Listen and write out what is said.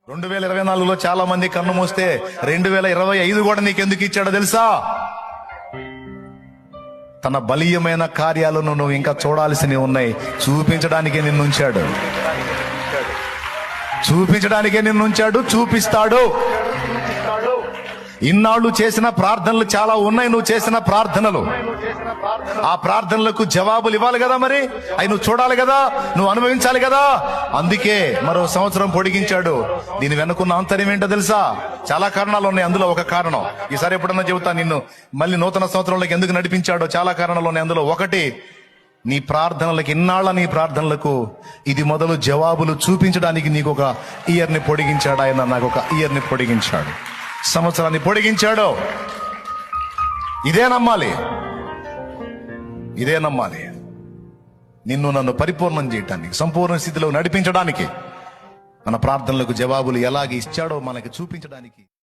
2024లో చాలా మంది కన్ను మూస్తే 2025 కూడా నీకెందుకు ఇచ్చాడో తెలుసా? తన బలీయమైన కార్యాలను నువ్వు ఇంకా చూడాల్సినవి ఉన్నాయి. చూపించడానికే నిన్నుంచాడు, చూపిస్తాడు. ఇన్నాళ్ళు చేసిన ప్రార్థనలు చాలా ఉన్నాయి. నువ్వు చేసిన ప్రార్థనలు, ఆ ప్రార్థనలకు జవాబులు ఇవ్వాలి కదా, మరి అవి నువ్వు చూడాలి కదా, నువ్వు అనుభవించాలి కదా. అందుకే మరో సంవత్సరం పొడిగించాడు. దీని వెనుకున్న ఆంతర్యం ఏంటో తెలుసా? చాలా కారణాలు ఉన్నాయి. అందులో ఒక కారణం ఈసారి ఎప్పుడన్నా చెబుతా, నిన్ను మళ్ళీ నూతన సంవత్సరంలోకి ఎందుకు నడిపించాడో చాలా కారణాలు ఉన్నాయి. అందులో ఒకటి, నీ ప్రార్థనలకు, ఇన్నాళ్ళ నీ ప్రార్థనలకు ఇది మొదలు జవాబులు చూపించడానికి నీకు ఒక ఇయర్ని పొడిగించాడు ఆయన. నాకు ఒక ఇయర్ని పొడిగించాడు, సంవత్సరాన్ని పొడిగించాడు. ఇదే నమ్మాలి. నిన్ను నన్ను పరిపూర్ణం చేయటానికి, సంపూర్ణ స్థితిలో నడిపించడానికి, మన ప్రార్థనలకు జవాబులు ఎలాగ ఇచ్చాడో మనకి చూపించడానికి.